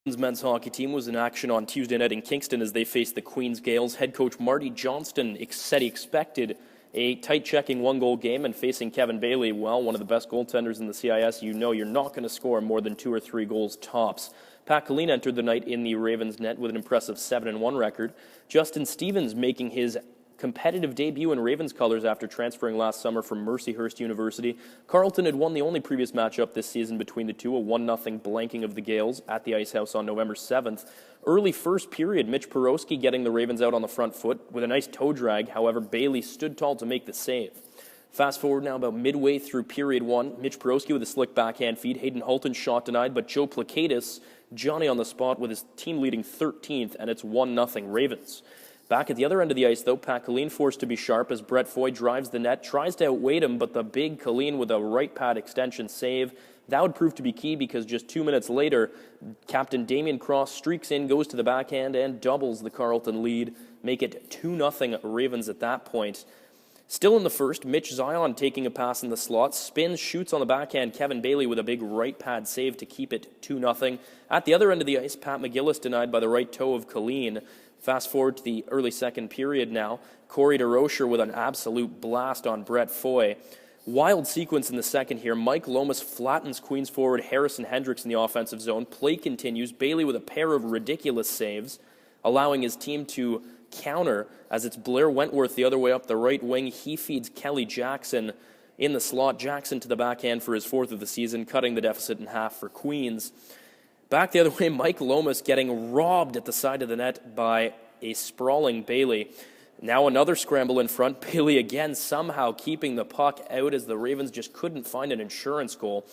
Men's hockey team was in action on Tuesday night in Kingston as they faced the Queens Gales. Head coach Marty Johnston said he expected a tight-checking one-goal game, and facing Kevin Bailey, well, one of the best goaltenders in the CIS, you know you're not going to score more than 2 or 3 goals tops. Pat Colleen entered the night in the Ravens' net with an impressive 7-1 record. Justin Stevens making his competitive debut in Ravens colors after transferring last summer from Mercyhurst University. Carleton had won the only previous matchup this season between the two, a 1-0 blanking of the Gales at the Ice House on November 7th. Early first period, Mitch Porowski getting the Ravens out on the front foot with a nice toe drag. However, Bailey stood tall to make the save. Fast forward now about midway through period 1. Mitch Porowski with a slick backhand feed. Hayden Hulton shot denied, but Joe Pleckaitis, Johnny on the spot with his team leading 13th, and it's 1-0 Ravens. Back at the other end of the ice, though, Pat Colleen forced to be sharp as Brett Foy drives the net, tries to outweight him, but the big Colleen with a right pad extension save. That would prove to be key because just 2 minutes later, Captain Damian streaks in, goes to the backhand, and doubles the Carleton lead. Make it 2-0 Ravens at that point. Still in the first, Mitch Zion taking a pass in the slot, spins, shoots on the backhand. Kevin Bailey with a big right pad save to keep it 2-0. At the other end of the ice, Pat McGillis denied by the right toe of Colleen. Fast forward to the early second period now. Corey DeRocher with an absolute blast on Brett Foy. Wild sequence in the second here. Mike Lomas flattens Queens forward Harrison Hendricks in the offensive zone. Play continues. Bailey with a pair of ridiculous saves, allowing his team to counter as it's Blair Wentworth the other way up the right wing. He feeds Kelly Jackson in the slot. Jackson to the backhand for his 4th of the season, cutting the deficit in half for Queens. Back the other way, Mike Lomas getting robbed at the side of the net by a sprawling Bailey. Now another scramble in front. Bailey again somehow keeping the puck out as the Ravens just couldn't find an insurance goal.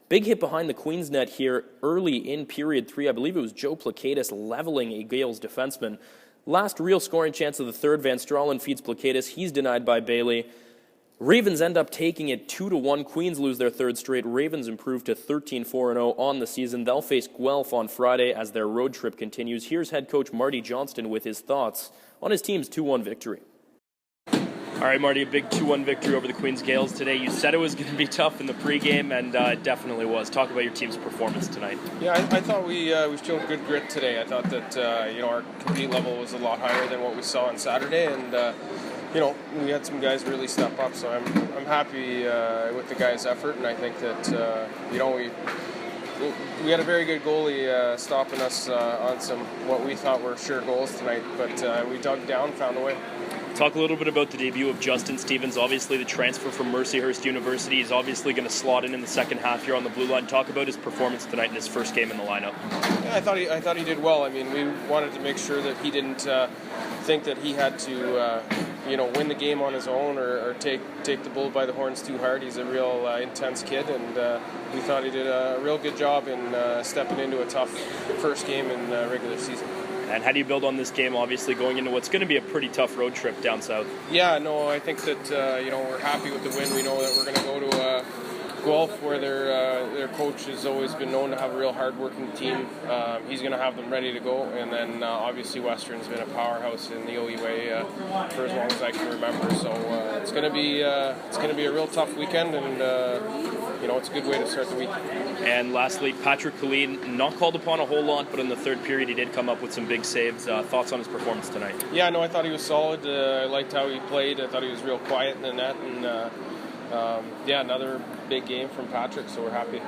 Big hit behind the Queens net here early in period 3. I believe it was Joe Pleckaitis leveling a Gales defenseman. Last real scoring chance of the third, Veenstra feeds Pleckaitis. He's denied by Bailey. Ravens end up taking it 2-1. Queens lose their third straight. Ravens improve to 13-4-0 on the season. They'll face Guelph on Friday as their road trip continues. Here's head coach Marty Johnston with his thoughts on his team's 2-1 victory. All right, Marty, a big 2-1 victory over the Queens Gales today. You said it was going to be tough in the pregame, and it definitely was. Talk about your team's performance tonight. Yeah, I thought we showed good grit today. I thought that our compete level was a lot higher than what we saw on Saturday, and we had some guys really step up. So I'm happy with the guys' effort, and I think that we had a very good goalie stopping us on some what we thought were sure goals tonight, but we dug down, found a way. Talk a little bit about the debut of Justin Stevens, obviously the transfer from Mercyhurst University. He's obviously going to slot in the second half here on the blue line. Talk about his performance tonight in his first game in the lineup. Yeah, I thought he did well. I mean, we wanted to make sure that he didn't think that he had to win the game on his own or take the bull by the horns too hard. He's a real intense kid, and we thought he did a real good job in stepping into a tough first game in regular season. And how do you build on this game, obviously, going into what's going to be a pretty tough road trip down south? Yeah, no, I think that, we're happy with the win. We know that we're going to go to Guelph, where their coach has always been known to have a real hard-working team. He's going to have them ready to go. And then, obviously, Western's been a powerhouse in the OUA for as long as I can remember. So it's going to be a real tough weekend, and it's a good way to start the week. And lastly, Patrick Colleen, not called upon a whole lot, but in the third period he did come up with some big saves. Thoughts on his performance tonight? Yeah, no, I thought he was solid. I liked how he played. I thought he was real quiet in the net. And, another big game from Patrick, so we're happy.